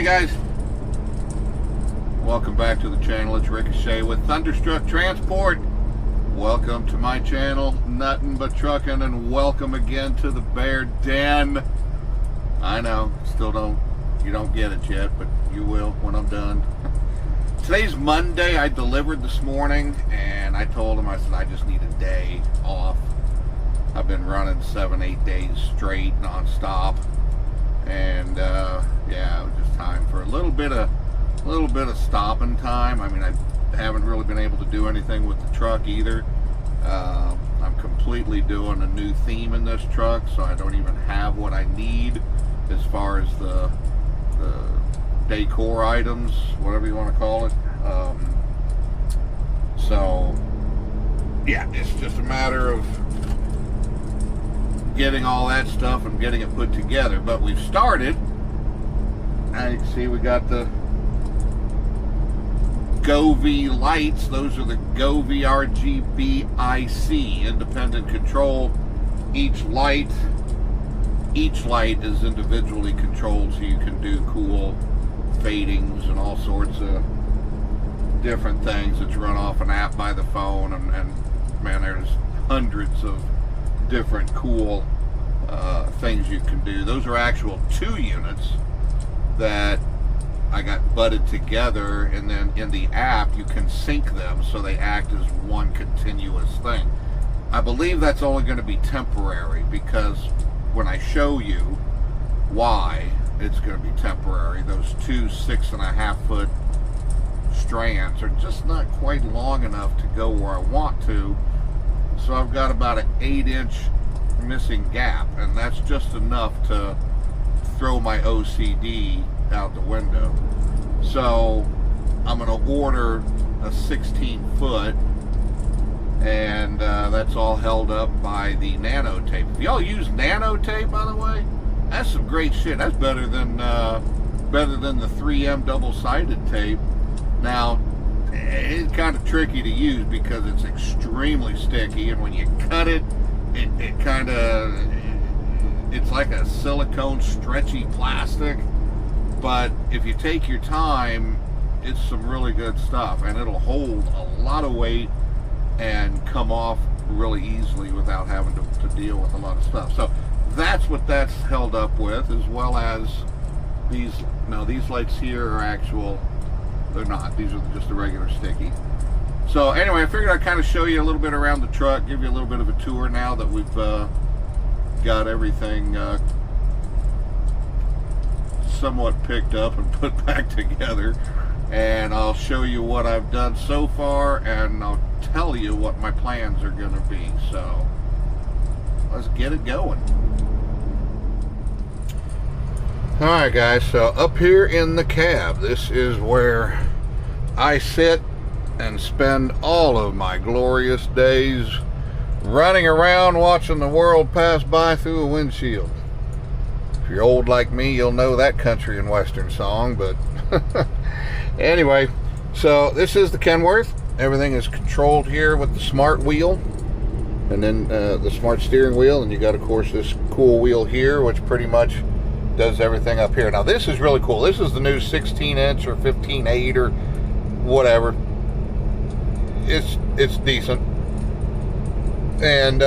Hey guys, welcome back to the channel. It's Ricochet with Thunderstruck Transport. Welcome to my channel, Nothing But Trucking, and welcome again to the Bear Den. I know, you don't get it yet, but you will when I'm done. Today's Monday. I delivered this morning, and I told him, I said, I just need a day off. I've been running 7-8 days straight, non-stop. And yeah, it was just time for a little bit of stopping time. I mean, I haven't really been able to do anything with the truck either. I'm completely doing a new theme in this truck, so I don't even have what I need as far as the decor items, whatever you want to call it. So yeah, it's just a matter of getting all that stuff and getting it put together. But we've started. Now you can see we got the Govee lights. Those are the Govee RGB-IC independent control. Each light is individually controlled, so you can do cool fadings and all sorts of different things. It's run off an app by the phone, and man, there's hundreds of different cool things you can do. Those are actual 2 units that I got butted together, and then in the app you can sync them so they act as one continuous thing. I believe that's only going to be temporary, because when I show you why it's going to be temporary, those 2 6.5-foot strands are just not quite long enough to go where I want to. So I've got about an 8-inch missing gap, and that's just enough to throw my OCD out the window. So I'm going to order a 16-foot, and that's all held up by the nano tape. If y'all use nano tape, by the way, that's some great shit. That's better than the 3M double-sided tape. Now, it's kind of tricky to use because it's extremely sticky, and when you cut it, it's like a silicone stretchy plastic. But if you take your time, it's some really good stuff, and it'll hold a lot of weight and come off really easily without having to deal with a lot of stuff. So that's what that's held up with, as well as these. Now these lights here are actual. They're not. These are just the regular sticky. So anyway, I figured I'd kind of show you a little bit around the truck, give you a little bit of a tour now that we've got everything somewhat picked up and put back together. And I'll show you what I've done so far, and I'll tell you what my plans are going to be. So let's get it going. Alright guys, so up here in the cab, this is where I sit and spend all of my glorious days running around watching the world pass by through a windshield. If you're old like me, you'll know that country and western song, but anyway, so this is the Kenworth. Everything is controlled here with the smart wheel, and then the smart steering wheel, and you got, of course, this cool wheel here, which pretty much does everything up here. Now this is really cool. This is the new 16-inch or 15.8 or whatever. It's decent. And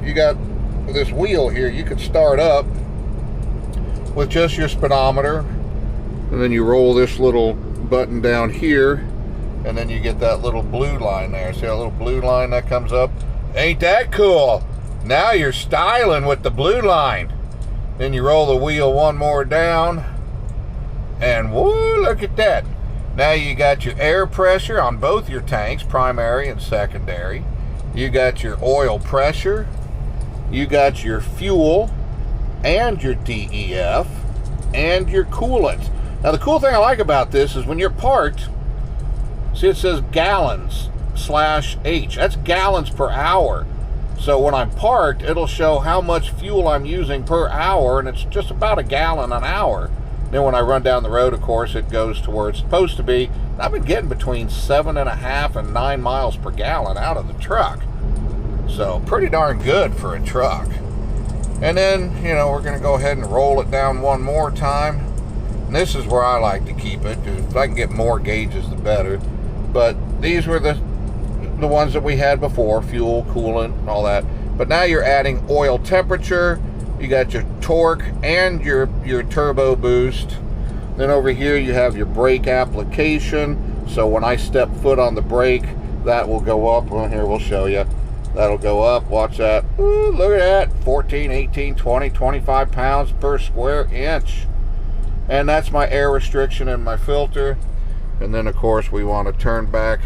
you got this wheel here. You can start up with just your speedometer, and then you roll this little button down here, and then you get that little blue line there. See that little blue line that comes up? Ain't that cool? Now you're styling with the blue line. Then you roll the wheel one more down, and whoo, look at that. Now you got your air pressure on both your tanks, primary and secondary. You got your oil pressure. You got your fuel and your DEF and your coolant. Now the cool thing I like about this is when you're parked, see it says gallons/H. That's gallons per hour. So when I'm parked, it'll show how much fuel I'm using per hour, and it's just about a gallon an hour. Then when I run down the road, of course, it goes to where it's supposed to be. I've been getting between 7.5 and 9 miles per gallon out of the truck. So pretty darn good for a truck. And then, you know, we're going to go ahead and roll it down one more time. And this is where I like to keep it, because if I can get more gauges, the better. But these were the ones that we had before, fuel, coolant, and all that. But now you're adding oil temperature, you got your torque, and your turbo boost. Then over here you have your brake application. So when I step foot on the brake, that will go up. Well, here, we'll show you. That'll go up. Watch that. Ooh, look at that. 14, 18, 20, 25 pounds per square inch. And that's my air restriction and my filter. And then, of course, we want to turn back,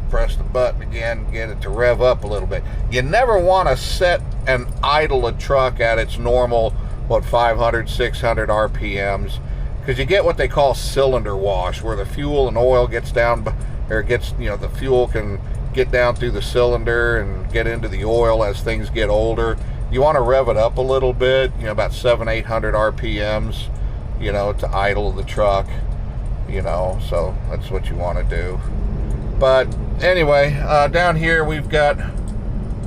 press the button again, get it to rev up a little bit. You never want to set and idle a truck at its normal, 500, 600 RPMs, because you get what they call cylinder wash, where the fuel and oil gets down, or it gets, the fuel can get down through the cylinder and get into the oil as things get older. You want to rev it up a little bit, about 700, 800 RPMs, to idle the truck, so that's what you want to do. But anyway, down here we've got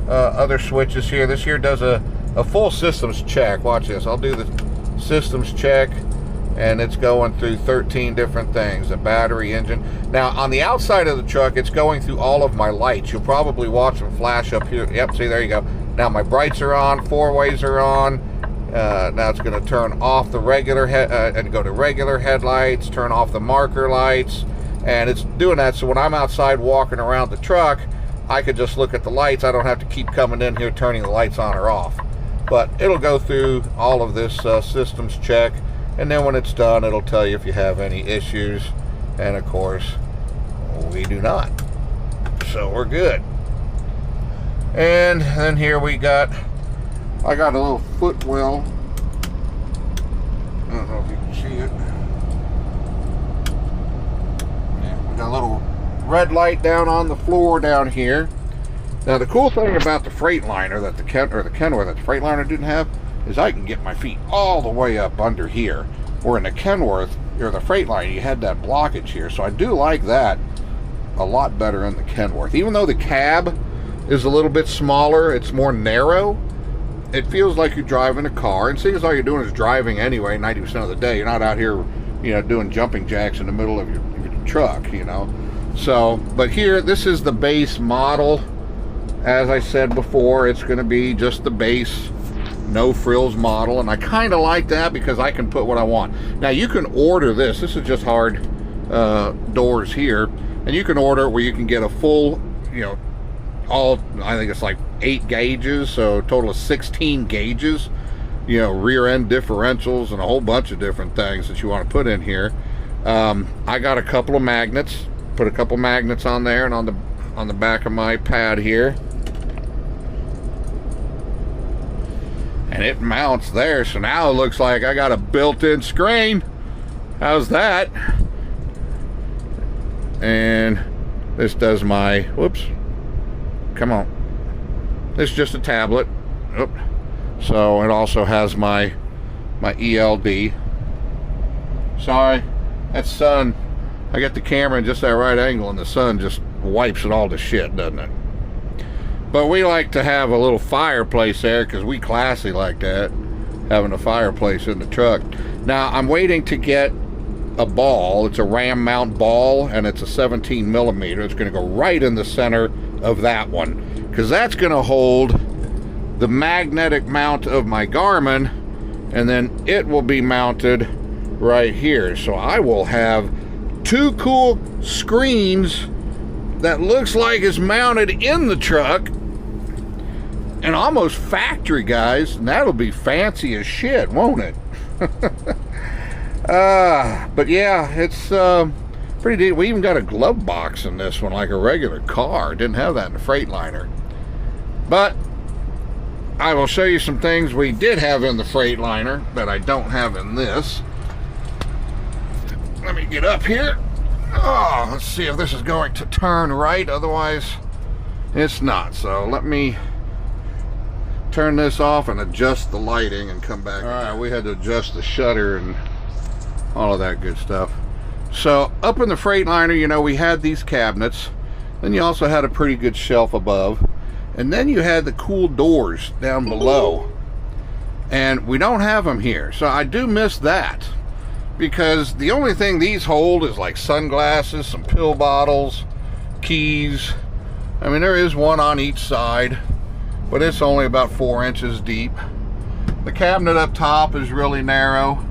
other switches here. This here does a full systems check. Watch this. I'll do the systems check, and it's going through 13 different things. The battery, engine. Now, on the outside of the truck, it's going through all of my lights. You'll probably watch them flash up here. Yep, see, there you go. Now my brights are on, four-ways are on. Now it's going to turn off the regular and go to regular headlights, turn off the marker lights, and it's doing that so when I'm outside walking around the truck, I could just look at the lights. I don't have to keep coming in here turning the lights on or off. But it'll go through all of this systems check, and then when it's done, it'll tell you if you have any issues, and of course, we do not. So we're good. And then here I got a little footwell. I don't know if you can see it. Yeah, we got a little red light down on the floor down here. Now the cool thing about the Freightliner that the Kenworth that the Freightliner didn't have is I can get my feet all the way up under here. Where in the Kenworth or the Freightliner you had that blockage here. So I do like that a lot better in the Kenworth. Even though the cab is a little bit smaller, it's more narrow, it feels like you're driving a car. And seeing as all you're doing is driving anyway 90% of the day, you're not out here doing jumping jacks in the middle of your truck, So, but here, this is the base model. As I said before, it's going to be just the base, no frills model, and I kind of like that because I can put what I want. Now, you can order this. This is just hard doors here, and you can order where you can get a full, I think it's like 8 gauges, so a total of 16 gauges, rear end differentials and a whole bunch of different things that you want to put in here. I got a couple of magnets, put a couple magnets on there and on the back of my pad here. And it mounts there, so now it looks like I got a built-in screen. How's that? And this does my, whoops, come on. This is just a tablet. Oop. So it also has my ELD. Sorry, that sun, I got the camera in just that right angle and the sun just wipes it all to shit, doesn't it? But we like to have a little fireplace there because we classy like that, having a fireplace in the truck. Now I'm waiting to get a ball. It's a ram mount ball, and it's a 17 millimeter. It's going to go right in the center of that one because that's going to hold the magnetic mount of my Garmin, and then it will be mounted right here. So I will have 2 cool screens that looks like it's mounted in the truck, and almost factory, guys, and that'll be fancy as shit, won't it? But yeah, it's pretty deep. We even got a glove box in this one like a regular car. Didn't have that in the Freightliner. But I will show you some things we did have in the Freightliner that I don't have in this. Let me get up here. Oh, let's see if this is going to turn right. Otherwise, it's not. So let me turn this off and adjust the lighting and come back. All right, we had to adjust the shutter and all of that good stuff. So up in the Freightliner, we had these cabinets. Then you also had a pretty good shelf above. And then you had the cool doors down below. And we don't have them here. So I do miss that, because the only thing these hold is like sunglasses, some pill bottles, keys. I mean, there is one on each side, but it's only about 4 inches deep. The cabinet up top is really narrow.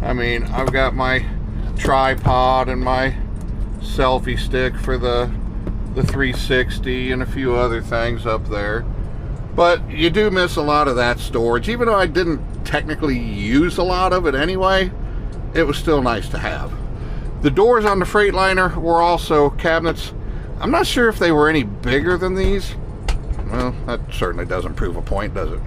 I mean, I've got my tripod and my selfie stick for the 360 and a few other things up there. But you do miss a lot of that storage. Even though I didn't technically use a lot of it anyway, it was still nice to have. The doors on the Freightliner were also cabinets. I'm not sure if they were any bigger than these. Well, that certainly doesn't prove a point, does it?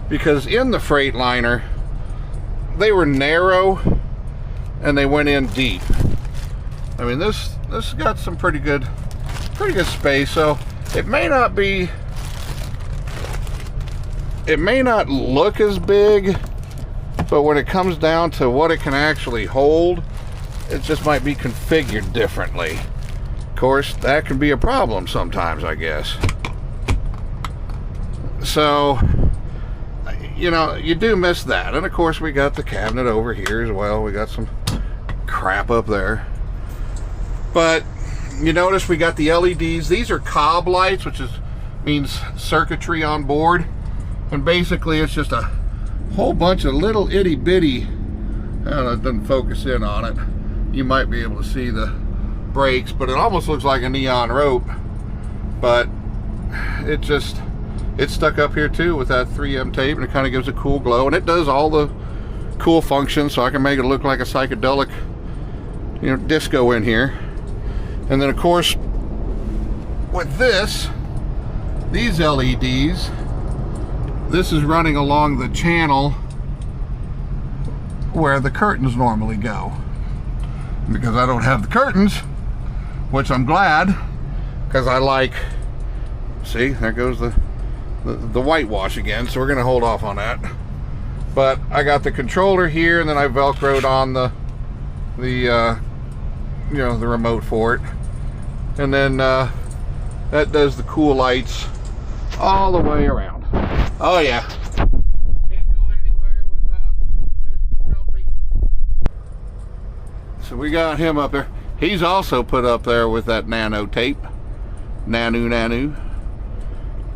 Because in the Freightliner, they were narrow and they went in deep. I mean, this got some pretty good space. So it may not look as big, but when it comes down to what it can actually hold, it just might be configured differently. Of course, that can be a problem sometimes, I guess. So, you know, you do miss that. And of course, we got the cabinet over here as well. We got some crap up there. But you notice we got the LEDs. These are cob lights, which means circuitry on board. And basically, it's just a whole bunch of little itty bitty, I don't know, it doesn't focus in on it. You might be able to see the brakes, but it almost looks like a neon rope. But it's stuck up here too with that 3M tape, and it kind of gives a cool glow, and it does all the cool functions, so I can make it look like a psychedelic, you know, disco in here. And then of course, with these LEDs, this is running along the channel where the curtains normally go. Because I don't have the curtains, which I'm glad, because I like, see, there goes the whitewash again, so we're gonna hold off on that. But I got the controller here, and then I velcroed on the you know, the remote for it. And then that does the cool lights all the way around. Oh yeah. Can't go anywhere without Mr. Trumpy. So we got him up there. He's also put up there with that nano tape. Nanu.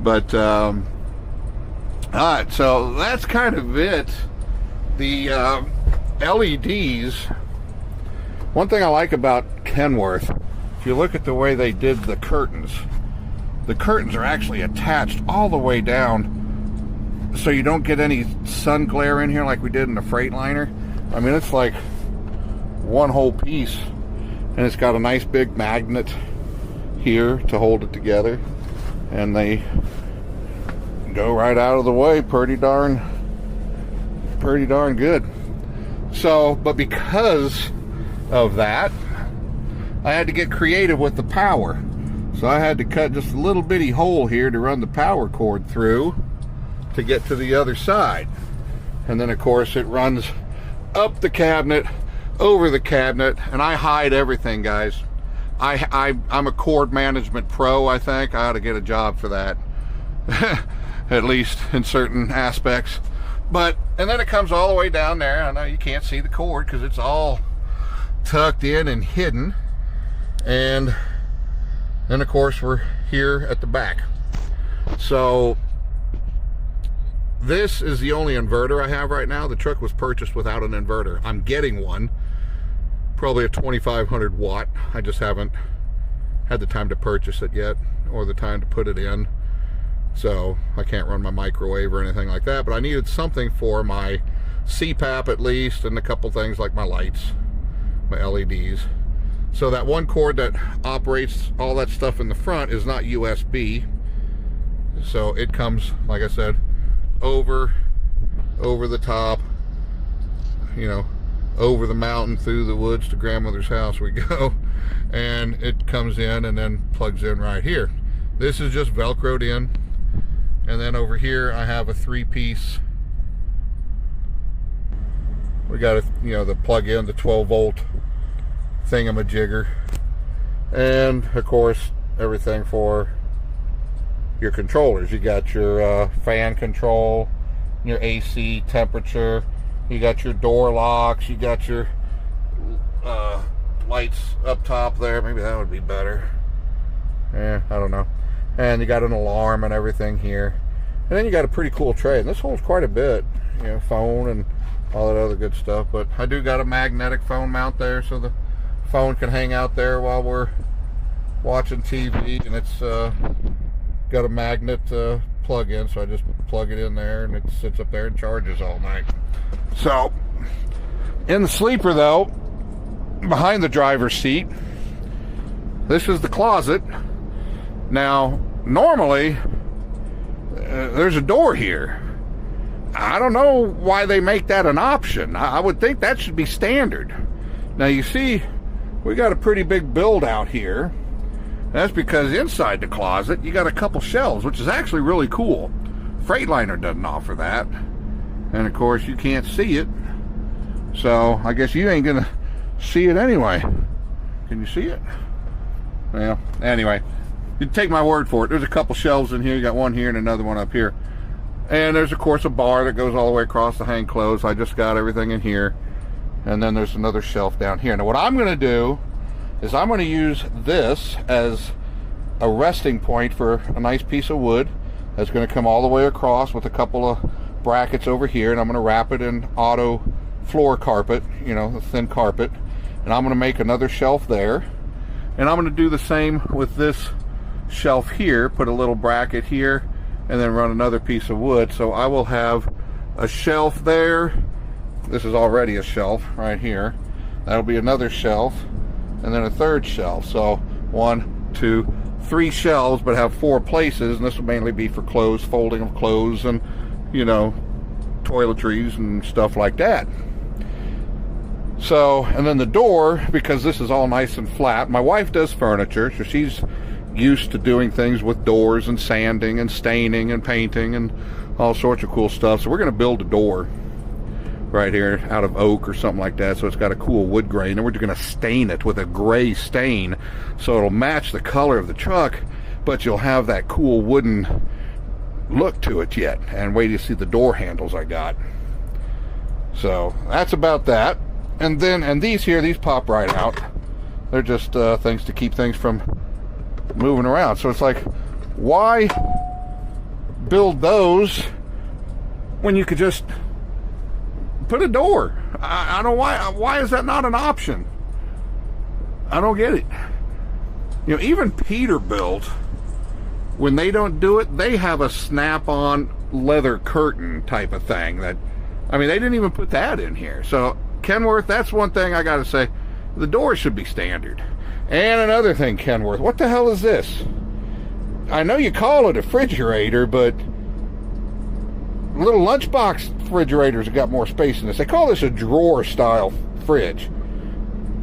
But alright, so that's kind of it. The LEDs, one thing I like about Kenworth, if you look at the way they did the curtains are actually attached all the way down, so you don't get any sun glare in here like we did in the Freightliner. I mean, it's like one whole piece, and it's got a nice big magnet here to hold it together, and they go right out of the way pretty darn good. So, but because of that, I had to get creative with the power. So I had to cut just a little bitty hole here to run the power cord through to get to the other side. And then of course it runs up the cabinet, over the cabinet, and I hide everything, guys. I'm a cord management pro, I think. I ought to get a job for that. At least in certain aspects. But, and then it comes all the way down there. I know you can't see the cord because it's all tucked in and hidden. And then of course we're here at the back. So this is the only inverter I have right now. The truck was purchased without an inverter. I'm getting one, probably a 2500 watt. I just haven't had the time to purchase it yet, or the time to put it in. So I can't run my microwave or anything like that, but I needed something for my CPAP at least, and a couple things like my lights, my LEDs. So that one cord that operates all that stuff in the front is not USB. So it comes, like I said, over the top, you know, over the mountain, through the woods to grandmother's house we go. And it comes in and then plugs in right here. This is just Velcroed in. And then over here I have a 3-piece. We got a, you know, the plug in, the 12-volt thingamajigger, and of course everything for your controllers. You got your fan control, your AC temperature, you got your door locks, you got your lights up top there. Maybe that would be better. Yeah, I don't know. And you got an alarm and everything here. And then you got a pretty cool tray, and this holds quite a bit, you know, phone and all that other good stuff. But I do got a magnetic phone mount there, so the phone can hang out there while we're watching TV, and it's got a magnet plug-in, so I just plug it in there and it sits up there and charges all night. So in the sleeper though, behind the driver's seat, this is the closet. Now normally there's a door here. I don't know why they make that an option. I would think that should be standard. Now you see we got a pretty big build out here. That's because inside the closet you got a couple shelves, which is actually really cool. Freightliner doesn't offer that. And of course you can't see it, so I guess you ain't gonna see it anyway. Can you see it? Well, anyway, you take my word for it. There's a couple shelves in here. You got one here and another one up here. And there's of course a bar that goes all the way across to hang clothes. I just got everything in here. And then there's another shelf down here. Now what I'm gonna do is I'm gonna use this as a resting point for a nice piece of wood that's gonna come all the way across with a couple of brackets over here, and I'm gonna wrap it in auto floor carpet, you know, a thin carpet. And I'm gonna make another shelf there. And I'm gonna do the same with this shelf here, put a little bracket here, and then run another piece of wood. So I will have a shelf there. This is already a shelf right here. That'll be another shelf, and then a third shelf. So 1, 2, 3 shelves, but have 4 places, and this will mainly be for clothes, folding of clothes, and you know, toiletries and stuff like that. So, and then the door, because this is all nice and flat. My wife does furniture, so she's used to doing things with doors and sanding and staining and painting and all sorts of cool stuff. So we're going to build a door right here out of oak or something like that, so it's got a cool wood grain, and we're going to stain it with a gray stain so it'll match the color of the truck, but you'll have that cool wooden look to it yet. And wait till you see the door handles I got. So that's about that. And then, and these here, these pop right out. They're just things to keep things from moving around. So it's like, why build those when you could just put a door? I don't know why is that not an option? I don't get it. You know, even Peterbilt, when they don't do it, they have a snap-on leather curtain type of thing that, I mean, they didn't even put that in here. So Kenworth, that's one thing I gotta say, the door should be standard. And another thing, Kenworth, what the hell is this? I know you call it a refrigerator, but little lunchbox refrigerators have got more space in this. They call this a drawer style fridge.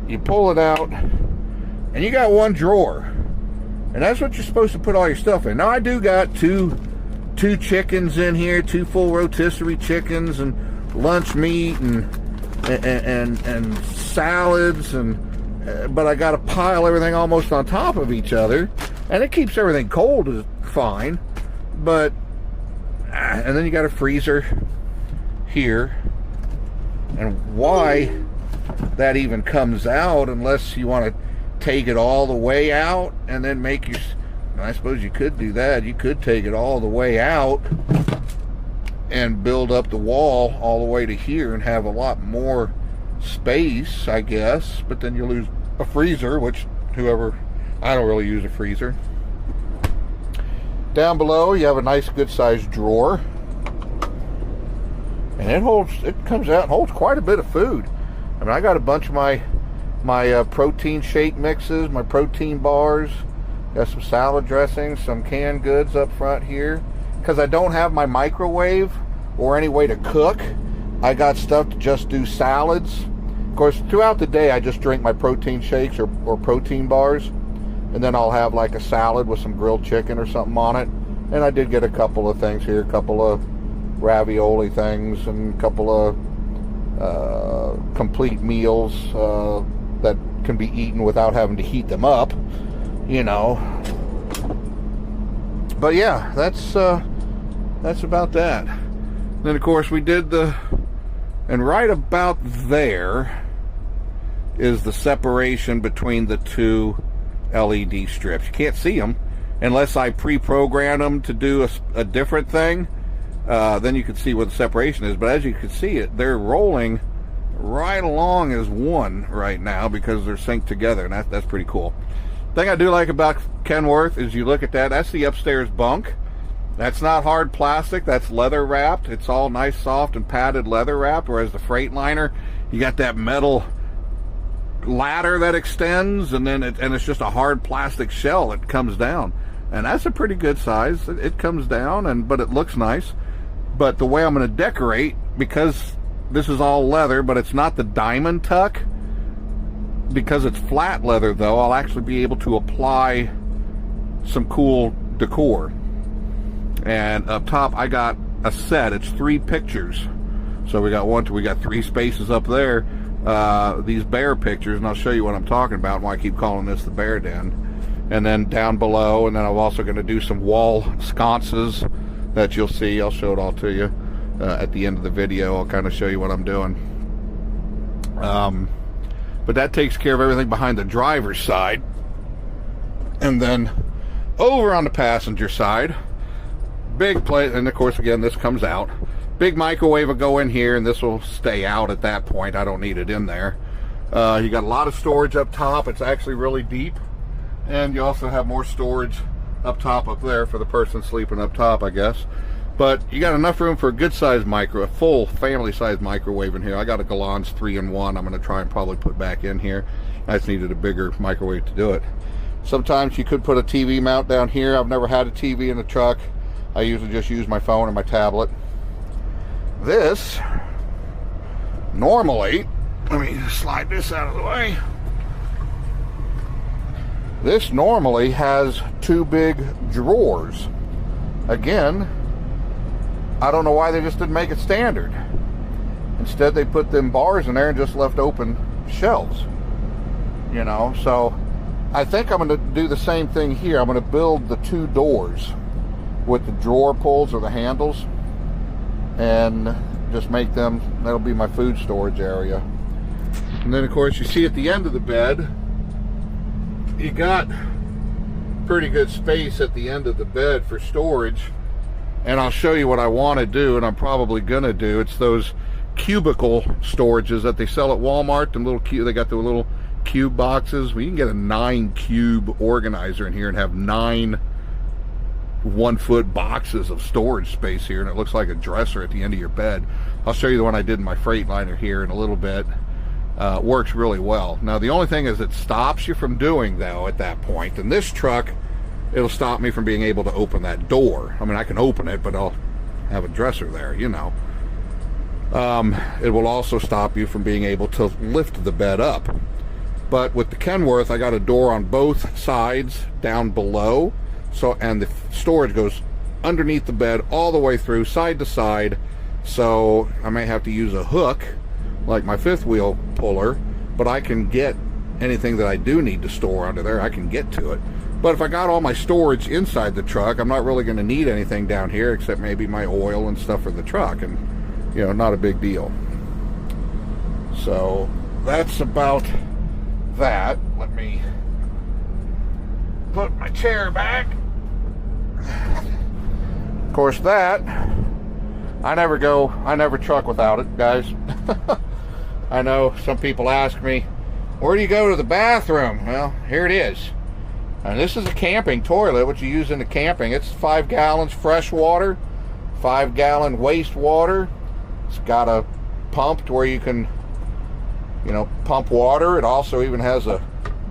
You pull it out and you got one drawer, and that's what you're supposed to put all your stuff in. Now I do got two chickens in here, 2 full rotisserie chickens, and lunch meat and salads, and but I got to pile everything almost on top of each other, and it keeps everything cold is fine. But and then you got a freezer here, and why that even comes out, unless you want to take it all the way out and then make your, I suppose you could do that. You could take it all the way out and build up the wall all the way to here and have a lot more space, I guess. But then you lose a freezer, which whoever, I don't really use a freezer. Down below you have a nice good sized drawer, and it comes out and holds quite a bit of food. I mean, I got a bunch of my protein shake mixes, my protein bars, got some salad dressings, some canned goods up front here. Because I don't have my microwave or any way to cook, I got stuff to just do salads. Of course, throughout the day I just drink my protein shakes or protein bars, and then I'll have like a salad with some grilled chicken or something on it. And I did get a couple of things here, a couple of ravioli things and a couple of complete meals that can be eaten without having to heat them up, you know. But yeah, that's about that. Then of course we did and right about there is the separation between the two LED strips. You can't see them unless I pre-program them to do a different thing. Then you can see what the separation is. But as you can see it, they're rolling right along as one right now because they're synced together, and that's pretty cool. Thing I do like about Kenworth is you look at that, that's the upstairs bunk. That's not hard plastic, that's leather wrapped. It's all nice, soft, and padded leather wrapped, whereas the Freightliner, you got that metal ladder that extends, and then it's just a hard plastic shell that comes down. And that's a pretty good size. It comes down, but it looks nice. But the way I'm going to decorate, because this is all leather, but it's not the diamond tuck, because it's flat leather though, I'll actually be able to apply some cool decor. And up top I got a set, it's 3 pictures. So we got 3 spaces up there, these bear pictures, and I'll show you what I'm talking about and why I keep calling this the bear den. And then down below, and then I'm also going to do some wall sconces that you'll see. I'll show it all to you at the end of the video. I'll kind of show you what I'm doing. But that takes care of everything behind the driver's side. And then over on the passenger side, big plate, and of course again this comes out. Big microwave will go in here, and this will stay out at that point. I don't need it in there. You got a lot of storage up top. It's actually really deep. And you also have more storage up top up there for the person sleeping up top, I guess. But you got enough room for a good size a full family size microwave in here. I got a Galans 3-in-1 I'm going to try and probably put back in here. I just needed a bigger microwave to do it. Sometimes you could put a TV mount down here. I've never had a TV in the truck. I usually just use my phone or my tablet. This, normally, let me slide this out of the way. This normally has 2 big drawers. Again, I don't know why they just didn't make it standard. Instead, they put them bars in there and just left open shelves. You know, so I think I'm going to do the same thing here. I'm going to build the 2 doors with the drawer pulls or the handles, and just make them, that'll be my food storage area. And then of course you see at the end of the bed, you got pretty good space at the end of the bed for storage. And I'll show you what I want to do, and I'm probably gonna do. It's those cubicle storages that they sell at Walmart. They got the little cube boxes. Well, you can get a 9 cube organizer in here and have 9 1-foot boxes of storage space here, and it looks like a dresser at the end of your bed. I'll show you the one I did in my Freightliner here in a little bit. Works really well. Now the only thing is it stops you from doing though at that point. In this truck, it'll stop me from being able to open that door. I mean, I can open it, but I'll have a dresser there, you know. It will also stop you from being able to lift the bed up. But with the Kenworth, I got a door on both sides down below. So, and the storage goes underneath the bed all the way through, side to side. So I may have to use a hook like my 5th wheel puller, but I can get anything that I do need to store under there. I can get to it. But if I got all my storage inside the truck, I'm not really going to need anything down here except maybe my oil and stuff for the truck, and you know, not a big deal. So that's about that. Let me put my chair back. Of course, that I never truck without it, guys. I know some people ask me, where do you go to the bathroom? Well, here it is. And this is a camping toilet, which you use in the camping. It's 5 gallons fresh water, 5 gallon wastewater. It's got a pump to where you can, you know, pump water. It also even has a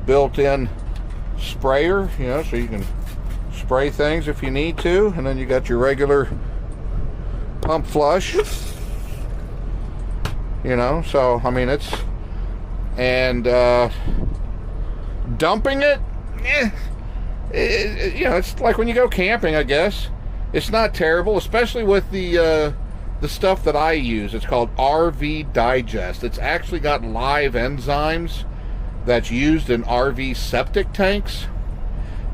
built-in sprayer, you know, so you can spray things if you need to. And then you got your regular pump flush, you know. So I mean, it's, and dumping it, you know, it's like when you go camping, I guess. It's not terrible, especially with the stuff that I use. It's called RV Digest. It's actually got live enzymes that's used in RV septic tanks.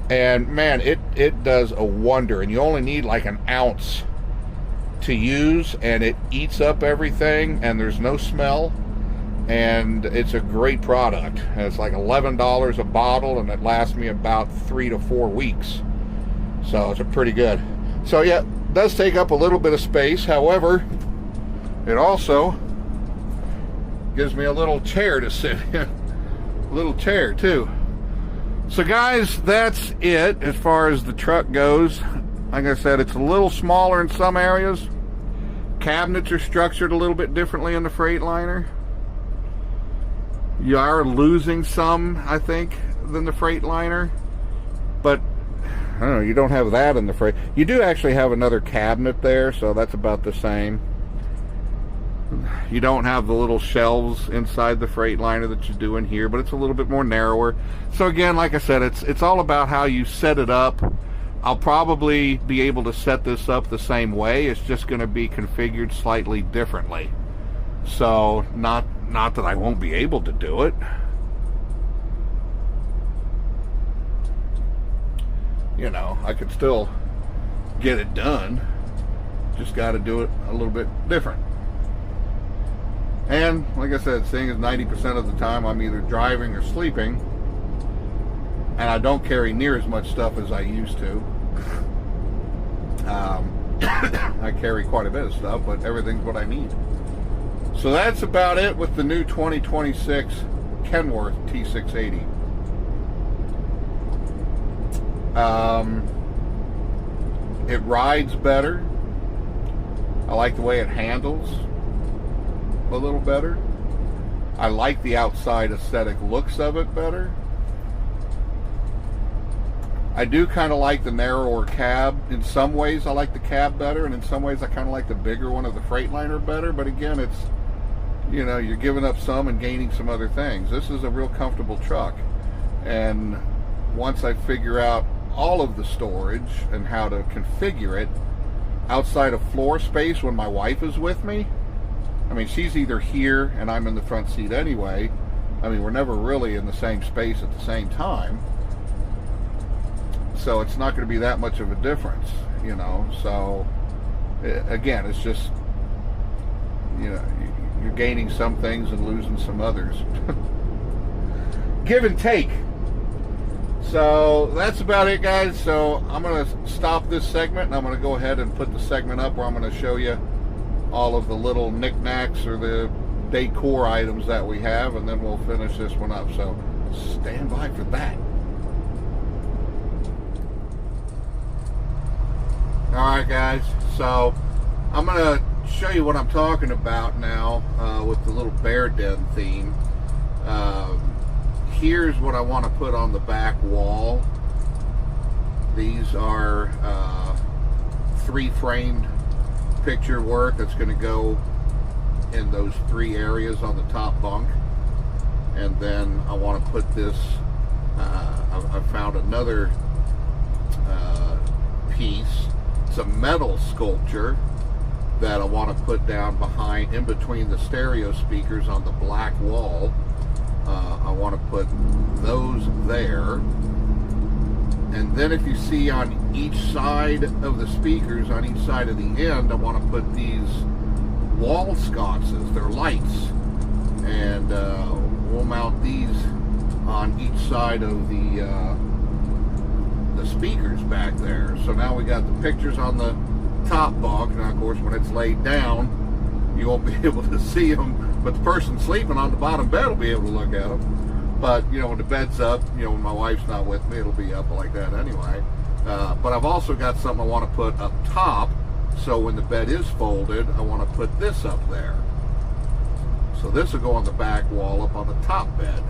And man, it does a wonder. And you only need like an ounce to use, and it eats up everything, and there's no smell. And it's a great product. And it's like $11 a bottle, and it lasts me about 3 to 4 weeks. So it's a pretty good. So yeah, it does take up a little bit of space. However, it also gives me a little chair to sit in. A little chair too. So guys, that's it as far as the truck goes. Like I said, it's a little smaller in some areas. Cabinets are structured a little bit differently in the Freightliner. You are losing some, I think, than the Freightliner. But, I don't know, you don't have that in the Freight. You do actually have another cabinet there, so that's about the same. You don't have the little shelves inside the Freightliner that you do in here, but it's a little bit more narrower. So again, like I said, it's all about how you set it up. I'll probably be able to set this up the same way. It's just going to be configured slightly differently. So not that I won't be able to do it. You know, I could still get it done. Just got to do it a little bit different. And like I said, seeing as 90% of the time I'm either driving or sleeping, and I don't carry near as much stuff as I used to. I carry quite a bit of stuff, but everything's what I need. So that's about it with the new 2026 Kenworth t680. It rides better. I like the way it handles a little better. I like the outside aesthetic looks of it better. I do kind of like the narrower cab. In some ways I like the cab better, and in some ways I kind of like the bigger one of the Freightliner better. But again, it's, you know, you're giving up some and gaining some other things. This is a real comfortable truck, and once I figure out all of the storage and how to configure it outside of floor space when my wife is with me, I mean, she's either here and I'm in the front seat anyway. I mean, we're never really in the same space at the same time. So it's not going to be that much of a difference, you know. So, again, it's just, you know, you're gaining some things and losing some others. Give and take. So that's about it, guys. So I'm going to stop this segment, and I'm going to go ahead and put the segment up where I'm going to show you all of the little knickknacks or the decor items that we have, and then we'll finish this one up. So stand by for that. Alright guys, so I'm going to show you what I'm talking about now with the little bear den theme. Here's what I want to put on the back wall. These are 3 framed picture work that's going to go in those 3 areas on the top bunk. And then I want to put this, I found another piece. It's a metal sculpture that I want to put down behind, in between the stereo speakers on the black wall. I want to put those there. And then if you see on each side of the speakers, on each side of the end, I want to put these wall sconces. They're lights. And we'll mount these on each side of the speakers back there. So now we got the pictures on the top bunk. Now, of course, when it's laid down, you won't be able to see them, but the person sleeping on the bottom bed will be able to look at them. But, you know, when the bed's up, you know, when my wife's not with me, it'll be up like that anyway. But I've also got something I want to put up top, so when the bed is folded, I want to put this up there. So this will go on the back wall up on the top bed.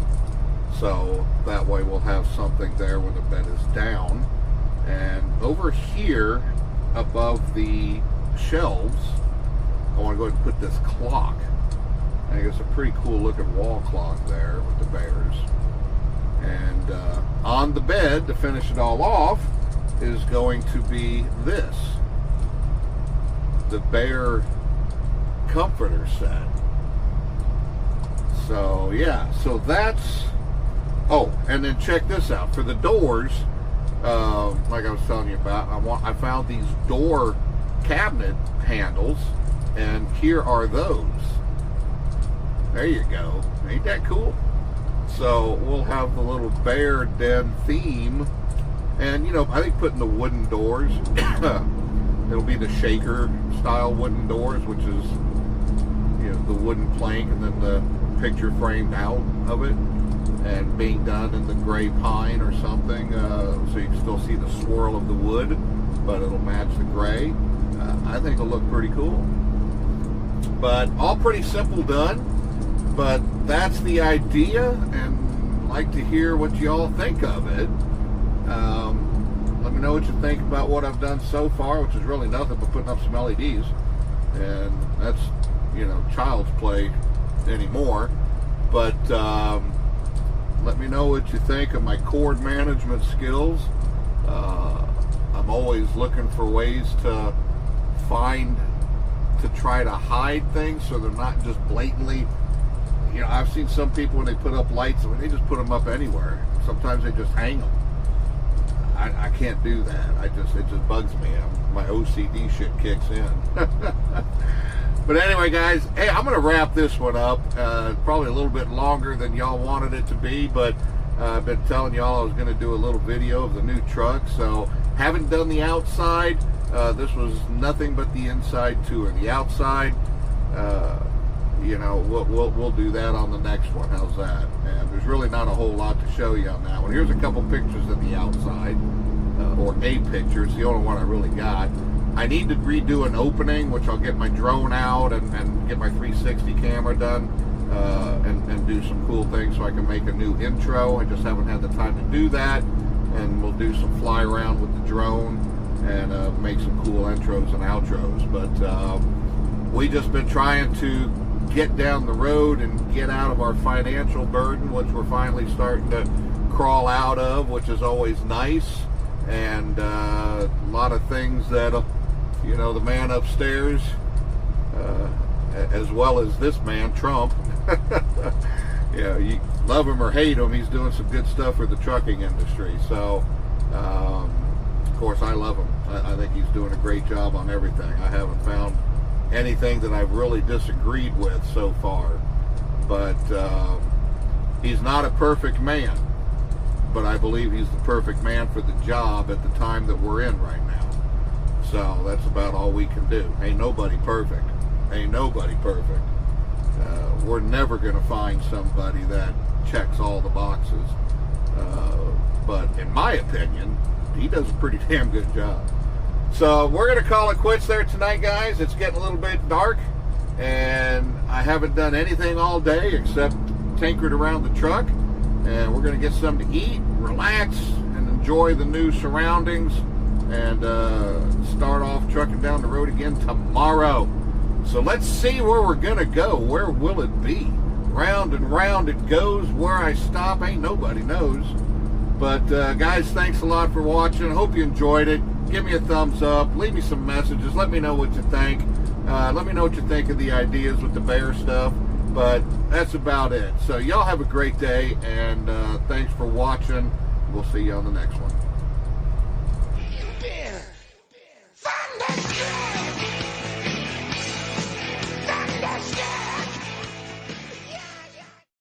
So that way we'll have something there when the bed is down. And over here above the shelves, I want to go ahead and put this clock. I think it's a pretty cool looking wall clock there with the bears. And on the bed, to finish it all off, is going to be this, the bear comforter set. So yeah, so that's, oh, and then check this out. For the doors, like I was telling you about, I found these door cabinet handles, and here are those. There you go. Ain't that cool? So we'll have the little bear den theme, and you know, I think putting the wooden doors, it'll be the shaker style wooden doors, which is, you know, the wooden plank and then the picture framed out of it, and being done in the gray pine or something, so you can still see the swirl of the wood, but it'll match the gray. I think it'll look pretty cool. But all pretty simple done, but that's the idea, and I'd like to hear what y'all think of it. Let me know what you think about what I've done so far, which is really nothing but putting up some LEDs, and that's, you know, child's play anymore. But let me know what you think of my cord management skills. I'm always looking for ways to try to hide things so they're not just blatantly, you know, I've seen some people when they put up lights, I mean, they just put them up anywhere. Sometimes they just hang them. I can't do that. It just bugs me. My OCD shit kicks in. But anyway, guys, hey, I'm going to wrap this one up. Probably a little bit longer than y'all wanted it to be, but I've been telling y'all I was going to do a little video of the new truck. So haven't done the outside. This was nothing but the inside tour. The outside, you know, we'll do that on the next one. How's that? And there's really not a whole lot to show you on that one. Here's a couple pictures of the outside, or a picture. It's the only one I really got. I need to redo an opening, which I'll get my drone out and get my 360 camera done, and do some cool things so I can make a new intro. I just haven't had the time to do that, and we'll do some fly around with the drone and make some cool intros and outros. But we just been trying to get down the road and get out of our financial burden, which we're finally starting to crawl out of, which is always nice. And a lot of things that, you know, the man upstairs, as well as this man, Trump, you know, you love him or hate him, he's doing some good stuff for the trucking industry. So, of course, I love him. I think he's doing a great job on everything. I haven't found anything that I've really disagreed with so far. But he's not a perfect man, but I believe he's the perfect man for the job at the time that we're in right now. So that's about all we can do. Ain't nobody perfect. Ain't nobody perfect. We're never going to find somebody that checks all the boxes. But in my opinion, he does a pretty damn good job. So we're going to call it quits there tonight, guys. It's getting a little bit dark, and I haven't done anything all day except tinkered around the truck. And we're going to get something to eat, relax, and enjoy the new surroundings, and start off trucking down the road again tomorrow. So let's see where we're going to go. Where will it be? Round and round it goes. Where I stop, ain't nobody knows. But guys, thanks a lot for watching. I hope you enjoyed it. Give me a thumbs up. Leave me some messages. Let me know what you think. Let me know what you think of the ideas with the bear stuff. But that's about it. So y'all have a great day, and thanks for watching. We'll see you on the next one.